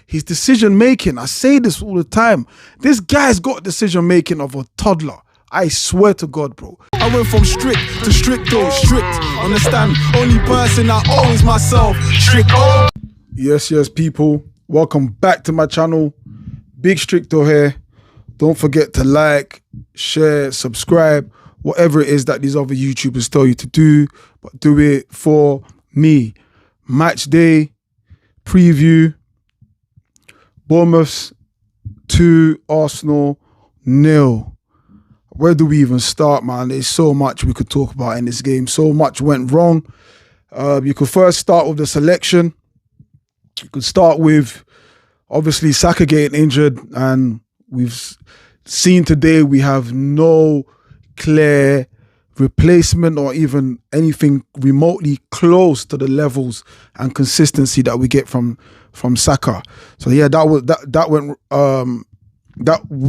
His decision making, I say this all the time. This guy's got decision making of a toddler. I swear to God, bro. I went from strict to stricto, strict. Understand? Only person I owe is myself. Stricto. Yes, people. Welcome back to my channel. Big Stricto here. Don't forget to like, share, subscribe, whatever it is that these other YouTubers tell you to do, but do it for me. Match day preview. Bournemouth 2, Arsenal 0. Where do we even start, man? There's so much we could talk about in this game. So much went wrong. You could first start with the selection. You could start with, obviously, Saka getting injured. And we've seen today we have no clear replacement or even anything remotely close to the levels and consistency that we get from Saka. So yeah, that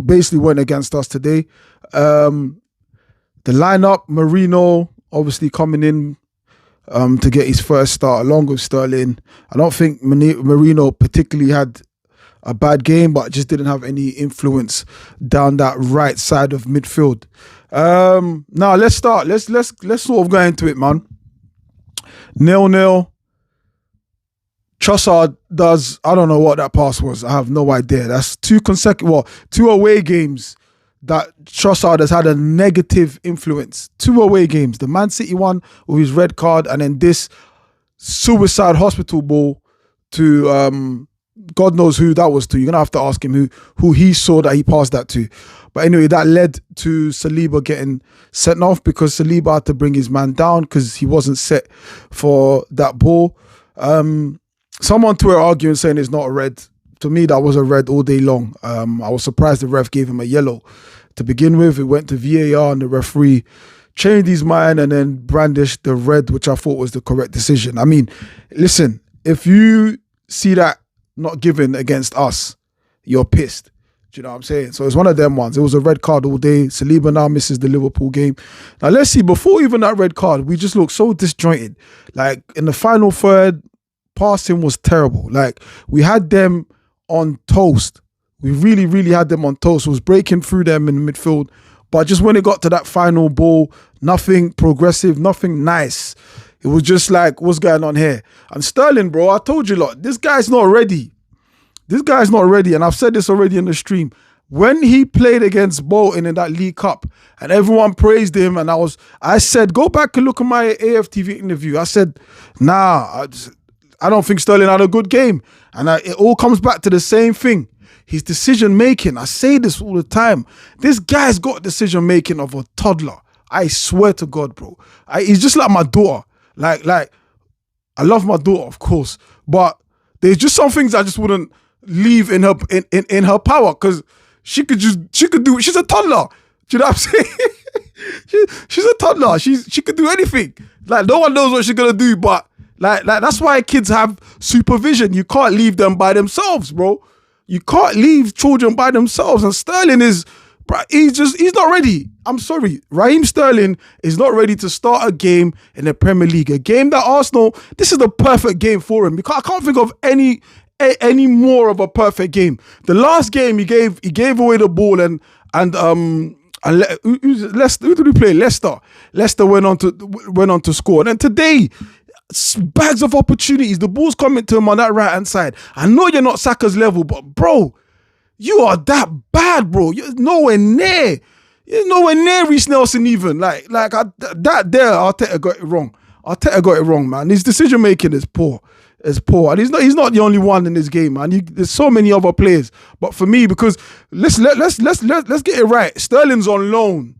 basically went against us today. The lineup, Marino obviously coming in to get his first start along with Sterling. I don't think Marino particularly had a bad game, but just didn't have any influence down that right side of midfield. Now let's start. Let's sort of go into it, man. 0-0. Trossard does, I don't know what that pass was. I have no idea. That's two away games that Trossard has had a negative influence. 2 away games. The Man City one with his red card, and then this suicide hospital ball to God knows who that was to. You're going to have to ask him who he saw that he passed that to. But anyway, that led to Saliba getting sent off because Saliba had to bring his man down because he wasn't set for that ball. Someone to arguing saying it's not a red. To me, that was a red all day long. I was surprised the ref gave him a yellow to begin with. It went to VAR and the referee changed his mind and then brandished the red, which I thought was the correct decision. I mean, listen, if you see that not given against us, you're pissed. Do you know what I'm saying? So it's one of them ones. It was a red card all day. Saliba now misses the Liverpool game. Now let's see, before even that red card, we just looked so disjointed. Like in the final third, passing was terrible. Like we had them on toast. We really, really had them on toast. It was breaking through them in the midfield. But just when it got to that final ball, nothing progressive, nothing nice. It was just like, what's going on here? And Sterling, bro, I told you, look, this guy's not ready. This guy's not ready. And I've said this already in the stream. When he played against Bolton in that League Cup and everyone praised him, and I said, go back and look at my AFTV interview. I said, nah, I don't think Sterling had a good game. And it all comes back to the same thing. His decision making. I say this all the time. This guy's got decision making of a toddler. I swear to God, bro. He's just like my daughter. Like I love my daughter, of course, but there's just some things I just wouldn't leave in her in her power because she could do. She's a toddler. Do you know what I'm saying? she's a toddler. She could do anything. Like no one knows what she's gonna do, but like that's why kids have supervision. You can't leave them by themselves, bro. You can't leave children by themselves. And Sterling is, bro, he's not ready. I'm sorry. Raheem Sterling is not ready to start a game in the Premier League. A game that Arsenal, this is the perfect game for him. Because I can't think of any more of a perfect game. The last game he gave away the ball and who did we play? Leicester. Leicester went on to score. And then today, bags of opportunities. The ball's coming to him on that right-hand side. I know you're not Saka's level, but bro, you are that bad, bro. You're nowhere near. You're nowhere near Reece Nelson even. Arteta got it wrong. Arteta got it wrong, man. His decision making is poor. It's poor, and he's not the only one in this game, man. There's so many other players, but for me, because let's get it right. Sterling's on loan.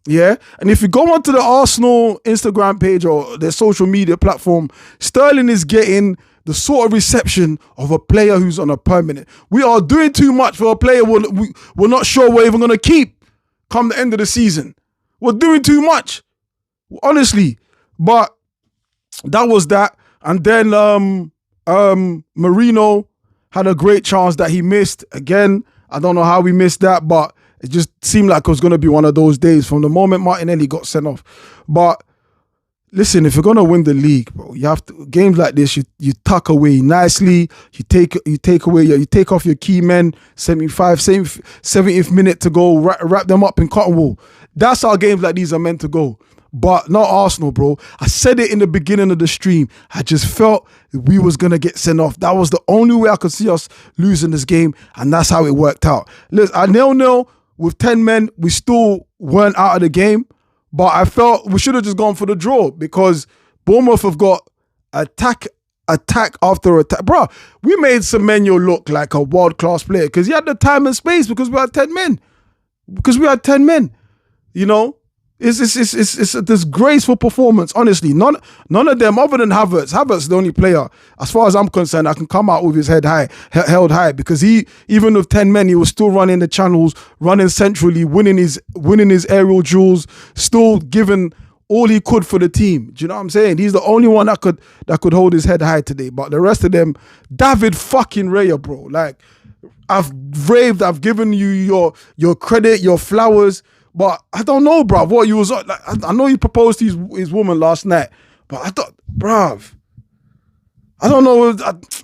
Yeah, and if you go onto the Arsenal Instagram page or their social media platform, Sterling is getting the sort of reception of a player who's on a permanent. We are doing too much for a player we're not sure we're even going to keep come the end of the season. We're doing too much, honestly. But that was that. And then Marino had a great chance that he missed. Again, I don't know how we missed that, but it just seemed like it was going to be one of those days from the moment Martinelli got sent off. But listen, if you're gonna win the league, bro, you have to games like this. You tuck away nicely. You take off your key men. 70th minute to go. Wrap them up in cotton wool. That's how games like these are meant to go. But not Arsenal, bro. I said it in the beginning of the stream. I just felt we was gonna get sent off. That was the only way I could see us losing this game, and that's how it worked out. Listen, at 0-0 with 10 men, we still weren't out of the game. But I felt we should have just gone for the draw because Bournemouth have got attack after attack. Bro, we made Semenyo look like a world-class player because he had the time and space because we had 10 men. You know? It's a disgraceful performance, honestly. None of them, other than Havertz. Havertz is the only player, as far as I'm concerned, that can come out with his head held high because he, even with 10 men, he was still running the channels, running centrally, winning his aerial duels, still giving all he could for the team. Do you know what I'm saying? He's the only one that could hold his head high today. But the rest of them, David fucking Raya, bro. Like, I've raved, I've given you your credit, your flowers. But I don't know, bruv, what you was like. I know you proposed to his woman last night, but I thought, bruv, I don't know.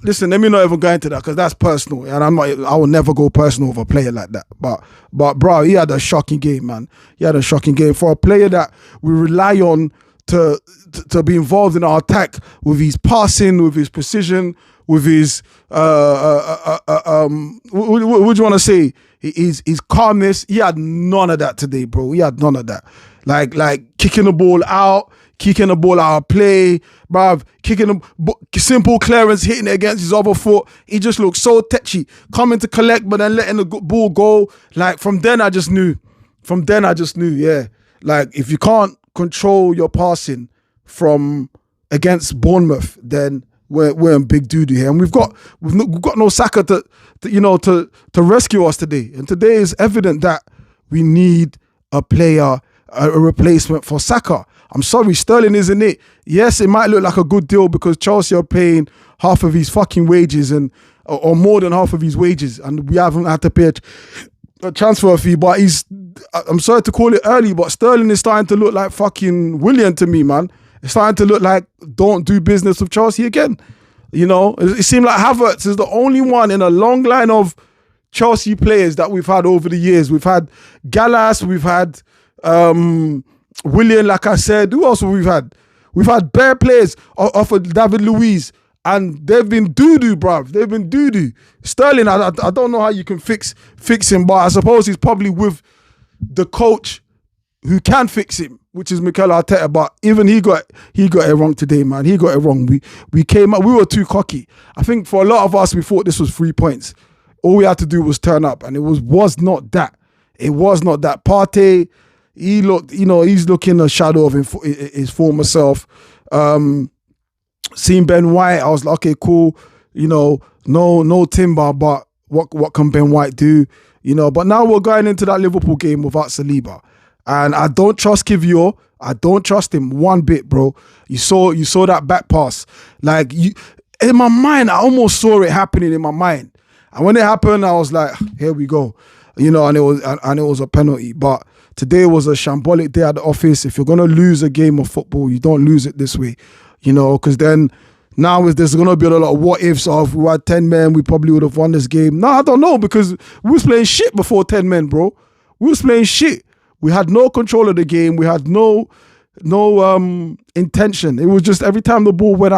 Listen, let me not even go into that because that's personal, and I will never go personal with a player like that. But bro, he had a shocking game, man. He had a shocking game for a player that we rely on to be involved in our attack with his passing, with his precision, with his what do you want to say? His calmness. He had none of that today, bro. He had none of that. Like kicking the ball out of play, bruv, simple clearance, hitting it against his other foot. He just looked so tetchy, coming to collect, but then letting the ball go. Like, from then I just knew, yeah. Like, if you can't control your passing from against Bournemouth, then we're in big doo-doo here. And we've got no Saka to rescue us today. And today is evident that we need a player, a replacement for Saka. I'm sorry, Sterling isn't it. Yes, it might look like a good deal because Chelsea are paying half of his fucking wages or more than half of his wages, and we haven't had to pay a transfer fee. But I'm sorry to call it early, but Sterling is starting to look like fucking Willian to me, man. It's starting to look like don't do business with Chelsea again. You know, it seemed like Havertz is the only one in a long line of Chelsea players that we've had over the years. We've had Gallas, we've had Willian, like I said. Who else have we had? We've had bare players off of David Luiz, and they've been doo-doo, bruv. They've been doo-doo. Sterling, I don't know how you can fix him, but I suppose he's probably with the coach who can fix him, which is Mikel Arteta. But even he got it wrong today, man. He got it wrong. We came up, we were too cocky. I think for a lot of us, we thought this was 3 points. All we had to do was turn up, and it was not that. It was not that. Partey, he looked, he's looking a shadow of his former self. Seeing Ben White, I was like, okay, cool. No Timber, but what can Ben White do? But now we're going into that Liverpool game without Saliba. And I don't trust Kivior. I don't trust him one bit, bro. You saw that back pass. Like, in my mind, I almost saw it happening in my mind. And when it happened, I was like, here we go. And it was a penalty. But today was a shambolic day at the office. If you're gonna lose a game of football, you don't lose it this way. Because then now there's gonna be a lot of what ifs of we had 10 men, we probably would have won this game. No, I don't know, because we was playing shit before 10 men, bro. We was playing shit. We had no control of the game. We had no intention. It was just every time the ball went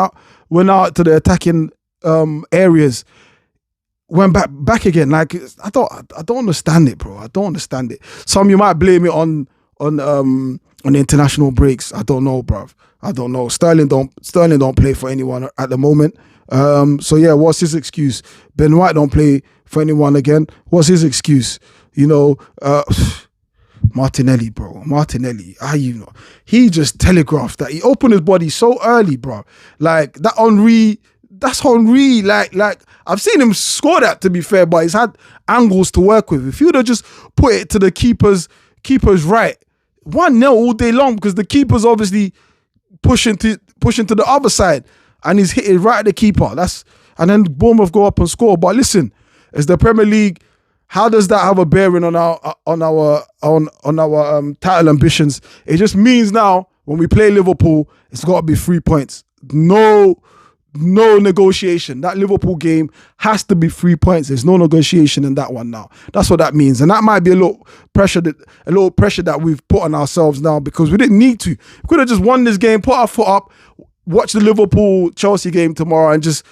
out to the attacking areas, went back again. Like, I don't understand it, bro. I don't understand it. Some you might blame it on the international breaks. I don't know, bruv. I don't know. Sterling don't play for anyone at the moment. So yeah, what's his excuse? Ben White don't play for anyone again. What's his excuse? Martinelli, bro. Martinelli. He just telegraphed that. He opened his body so early, bro. Like, that Henry, that's Henry. Like I've seen him score that, to be fair, but he's had angles to work with. If he would have just put it to the keeper's right, 1-0 all day long, because the keeper's obviously pushing to the other side, and he's hit it right at the keeper. And then Bournemouth go up and score. But listen, it's the Premier League. How does that have a bearing on our title ambitions? It just means now When we play Liverpool, it's got to be 3 points. No negotiation. That Liverpool game has to be 3 points. There's no negotiation in that one now. That's what that means. And that might be a little pressure that we've put on ourselves now, because we didn't need to. We could have just won this game, put our foot up, watch the Liverpool-Chelsea game tomorrow and just,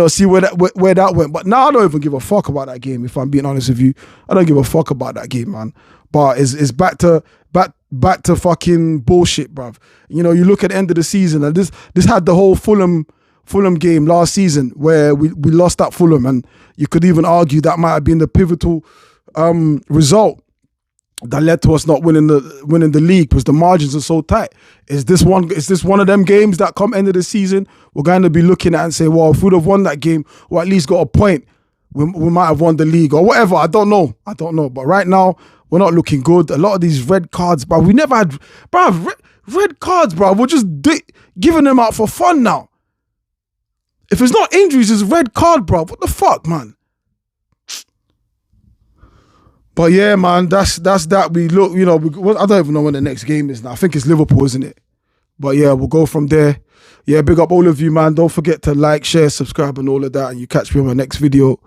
see where that went. But now I don't even give a fuck about that game, if I'm being honest with you. I don't give a fuck about that game, man. But it's back to fucking bullshit, bruv. You look at the end of the season, and this had the whole Fulham game last season where we lost at Fulham, and you could even argue that might have been the pivotal result that led to us not winning the league, because the margins are so tight. Is this one of them games that come end of the season we're going to be looking at and say, well, if we'd have won that game or at least got a point, we might have won the league or whatever. I don't know. But right now we're not looking good. A lot of these red cards, bro. We never had, bro, red cards, bro. We're just giving them out for fun now. If it's not injuries, it's red card, bro. What the fuck, man? But yeah, man, that's that. We look, I don't even know when the next game is now. I think it's Liverpool, isn't it? But yeah, we'll go from there. Yeah, big up all of you, man. Don't forget to like, share, subscribe and all of that. And you catch me on my next video.